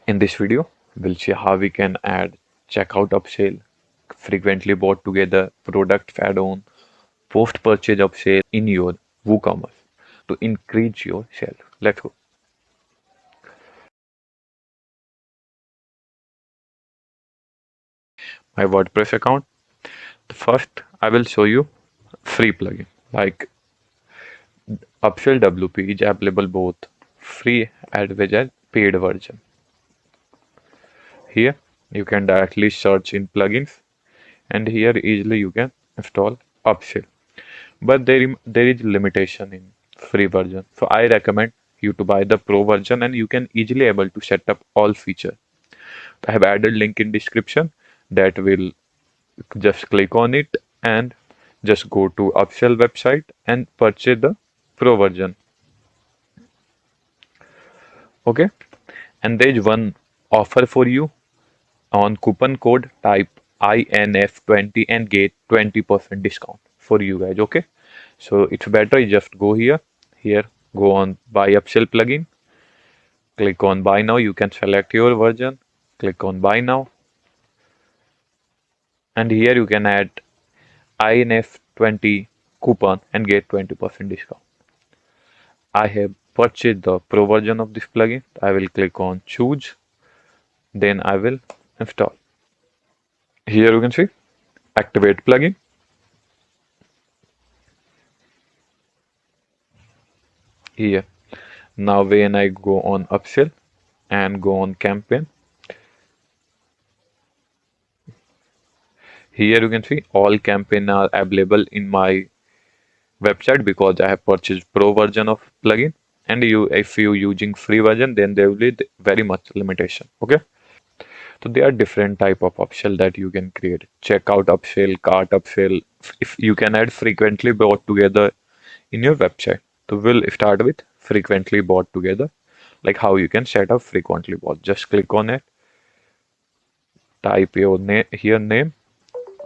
In this video, we'll see how we can add checkout upsell, frequently bought together, product add-on, post-purchase upsell in your WooCommerce to increase your sales. Let's go. My WordPress account. First, I will show you free plugin like Upsell WP is available both free as well as paid version. Here you can directly search in plugins and here easily you can install Upsell. But there is limitation in free version. So I recommend you to buy the pro version and you can easily able to set up all feature. I have added link in description that will just click on it and just go to Upsell website and purchase the pro version. Okay, and there is one offer for you on coupon code type INF20 and get 20% discount for you guys. Okay, so it's better you just go here go on buy upsell plugin, click on buy now. You can select your version, click on buy now, and here you can add INF20 coupon and get 20% discount. I have purchased the pro version of this plugin. I will click on choose, then I will install. Here you can see activate plugin. Here now when I go on upsell and go on campaign, here you can see all campaign are available in my website because I have purchased pro version of plugin, and you if you using free version then there will be very much limitation. Okay, so there are different type of upsell that you can create: checkout upsell, cart upsell. If you can add frequently bought together in your website, so we'll start with frequently bought together. Like how you can set up frequently bought, just click on it, type your name here, name.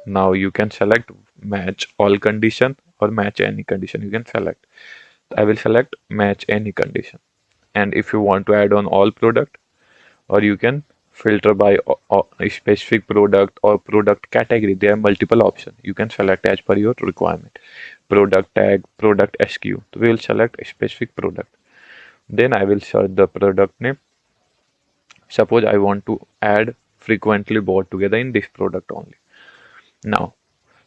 Now you can select match all condition or match any condition. You can select. I will select match any condition. And if you want to add on all product, or you can filter by a specific product or product category. There are multiple options. You can select as per your requirement. Product tag, product SKU. So we will select a specific product. Then I will search the product name. Suppose I want to add frequently bought together in this product only. Now,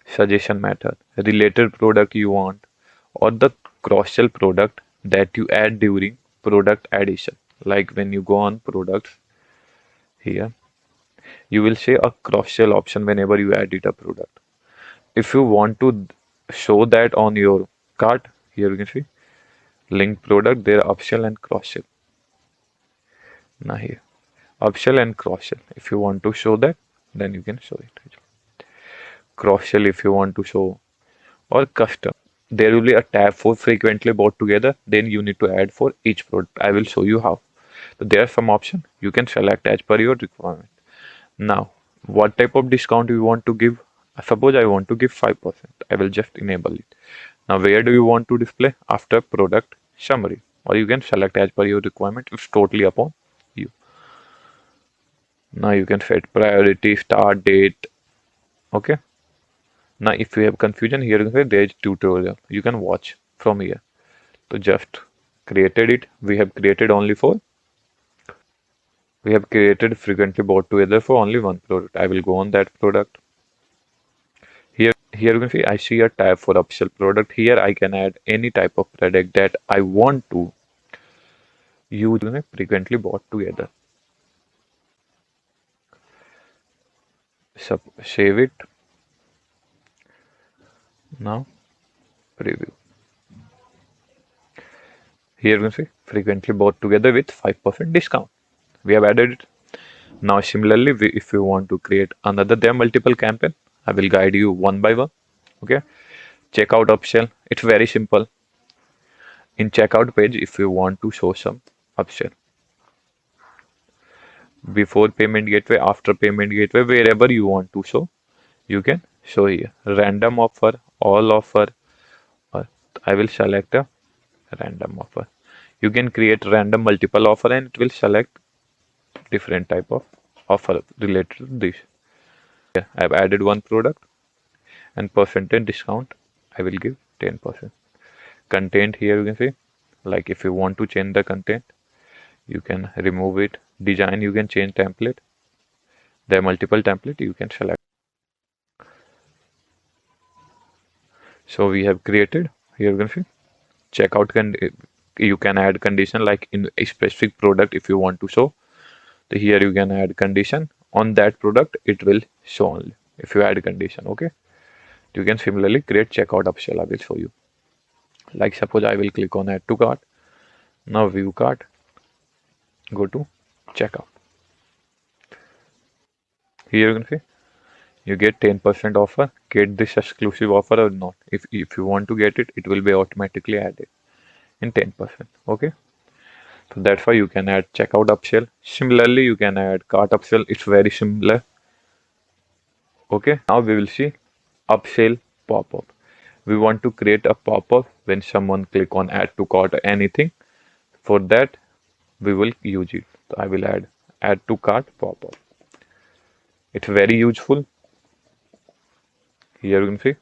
suggestion method, related product you want, or the cross-sell product that you add during product addition. Like when you go on products here, you will see a cross-sell option whenever you edit a product. If you want to show that on your cart, here you can see link product, there upsell and cross-sell. Now here, upsell and cross-sell. If you want to show that, then you can show it. Cross-sell if you want to show, or custom. There will be a tab for frequently bought together. Then you need to add for each product. I will show you how. So there are some options you can select as per your requirement. Now, what type of discount you want to give? Suppose I want to give 5%. I will just enable it. Now, where do you want to display? After product summary, or you can select as per your requirement. It's totally upon you. Now you can set priority, start date. Okay. Now, if you have confusion, here you can say there is tutorial. You can watch from here. So just created it. We have created only for. We have created frequently bought together for only one product. I will go on that product. Here you can see I see a tab for upsell product. Here I can add any type of product that I want to use frequently bought together. Save it. Now preview. Here you can see frequently bought together with 5% discount. We have added it. Now similarly, if you want to create another, there are multiple campaign. I will guide you one by one. Okay. Checkout upsell. It's very simple. In checkout page, if you want to show some upsell, before payment gateway, after payment gateway, wherever you want to show, you can show here. Random offer, all offer, or I will select a random offer. You can create random multiple offer and it will select different type of offer related to this. Yeah, I've added one product and percentage discount. I will give 10%. Content here you can see, like if you want to change the content, you can remove it. Design you can change template. There are multiple template you can select. So we have created here you can see checkout can you can add condition like in a specific product if you want to show. So here you can add condition on that product it will show only if you add condition. Okay. You can similarly create checkout upsell. I will show you. Like suppose I will click on add to cart. Now view cart. Go to checkout. Here you can see you get 10% offer. Get this exclusive offer or not. If you want to get it, it will be automatically added in 10%. Okay. So that's why you can add checkout upsell. Similarly, you can add cart upsell. It's very similar. Okay. Now we will see upsell pop-up. We want to create a pop-up when someone click on add to cart or anything. For that, we will use it. So I will add to cart pop-up. It's very useful. Here you can see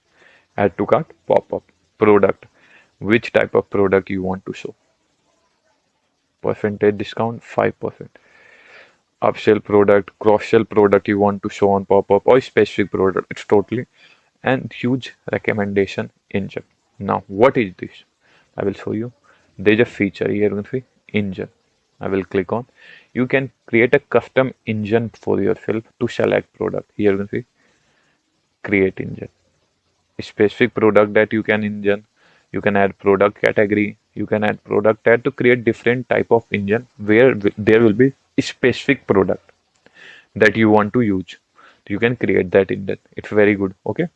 add to cart pop-up product. Which type of product you want to show. Percentage discount 5%. Upsell product, cross-sell product you want to show on pop-up or specific product. It's totally and huge recommendation engine. Now what is this? I will show you. There's a feature here you can see engine. I will click on. You can create a custom engine for yourself to select product. Here you can see create engine. A specific product that you can engine. You can add product category. You can add product tag to create different type of engine where there will be a specific product that you want to use. You can create that engine. It's very good. Okay.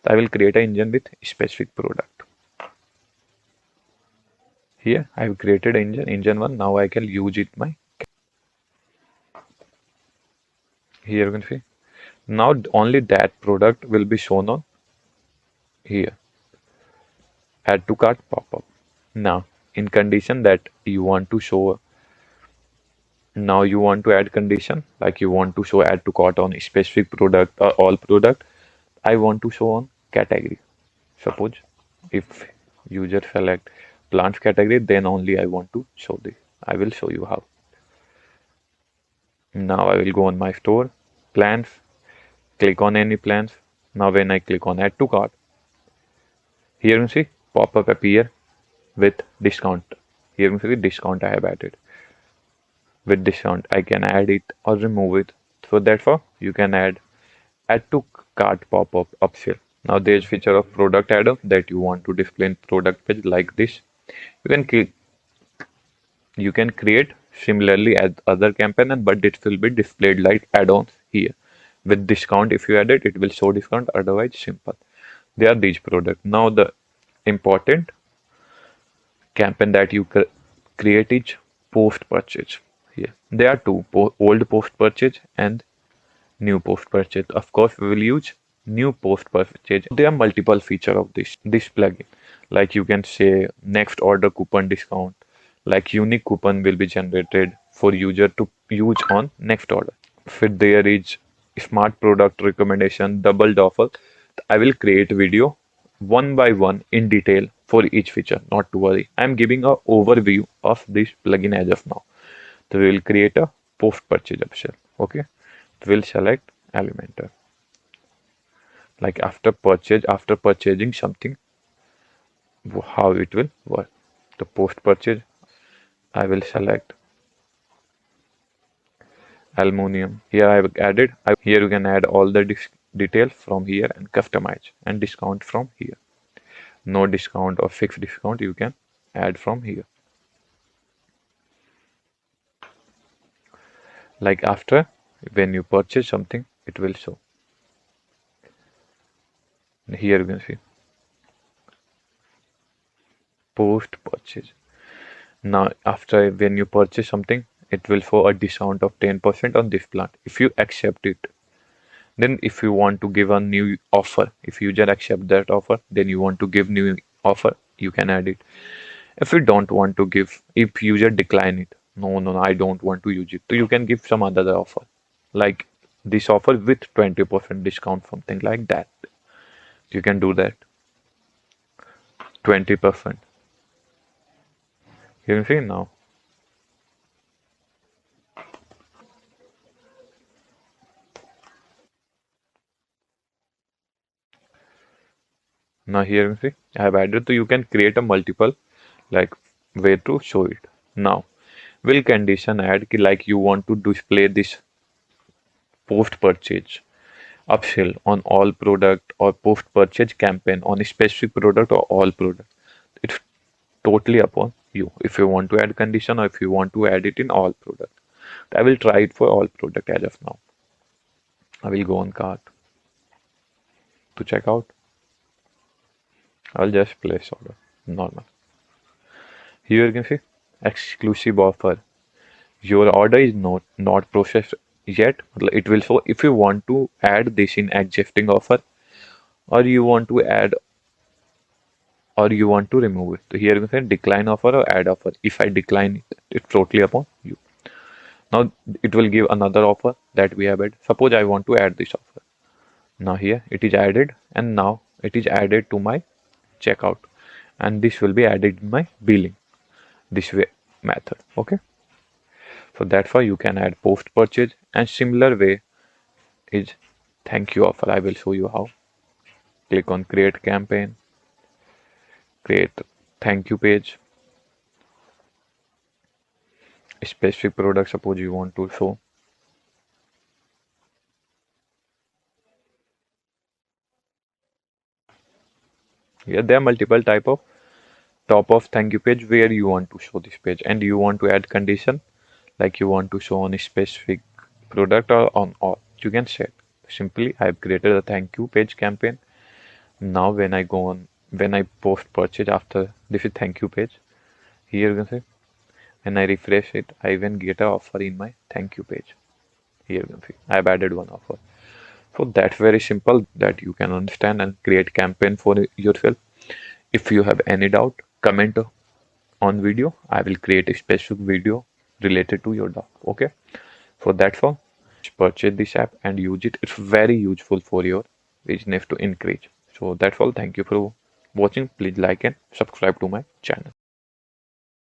I will create an engine with specific product. Here I have created engine 1. Now I can use it my. Here you can see. Now only that product will be shown on here. Add to cart pop-up. Now in condition that you want to show. Now you want to add condition like you want to show add to cart on a specific product or all product. I want to show on category. Suppose if user select plants category, then only I want to show this. I will show you how. Now I will go on my store, plants, click on any plants. Now when I click on add to cart, here you see pop-up appear with discount. Here you see discount I have added. With discount I can add it or remove it. So therefore you can add to cart pop-up upsell. Now there's feature of product add-on that you want to display in product page like this. You can create similarly as other campaign, but it will be displayed like add-ons here. With discount, if you add it, it will show discount. Otherwise, simple. They are these products. Now the important campaign that you create is post-purchase. Here there are two: old post-purchase and new post-purchase. Of course, we will use new post-purchase. There are multiple features of this plugin. Like you can say next order coupon discount. Like unique coupon will be generated for user to use on next order. If there is smart product recommendation, doubled offer, I will create video one by one in detail for each feature. Not to worry. I am giving a overview of this plugin as of now. So we will create a post-purchase upsell. Okay. We'll select Elementor. Like after purchasing something, how it will work. The post-purchase, I will select aluminum. Here I have added. Here you can add all the details from here and customize and discount from here. No discount or fixed discount you can add from here. Like after when you purchase something, it will show. Here you can see post purchase. Now after when you purchase something, it will show a discount of 10% on this plant. If you accept it, then if you want to give a new offer, if user accept that offer, then you want to give new offer, you can add it. If you don't want to give, if user decline it, No, no, no, I don't want to use it. So you can give some other offer, like this offer with 20% discount, something like that. You can do that. 20%. You can see now. Now here you see, I have added, so you can create a multiple like way to show it. Now, will condition add ki like you want to display this post purchase upsell on all product or post purchase campaign on a specific product or all product. It's totally upon you if you want to add condition or if you want to add it in all product. I will try it for all product as of now. I will go on cart to check out. I'll just place order normal. Here you can see exclusive offer. Your order is not processed yet. It will show if you want to add this in existing offer or you want to add or you want to remove it. So here you can say decline offer or add offer. If I decline it, it's totally upon you. Now it will give another offer that we have added. Suppose I want to add this offer. Now here it is added and now it is added to my checkout and this will be added in my billing this way method. Okay. So that's why you can add post purchase and similar way is thank you offer. I will show you how. Click on create campaign, create thank you page, specific product suppose you want to show. Here there are multiple type of top of thank you page where you want to show this page and you want to add condition like you want to show on a specific product or on all. You can set. Simply I have created a thank you page campaign. Now when I go on when I post purchase after this is thank you page. Here you can see when I refresh it, I even get a offer in my thank you page. Here you can see I have added one offer. So that's very simple that you can understand and create campaign for yourself. If you have any doubt, comment on video. I will create a specific video related to your doubt. Okay. So that's all. Purchase this app and use it. It's very useful for your business to increase. So that's all. Thank you for watching. Please like and subscribe to my channel.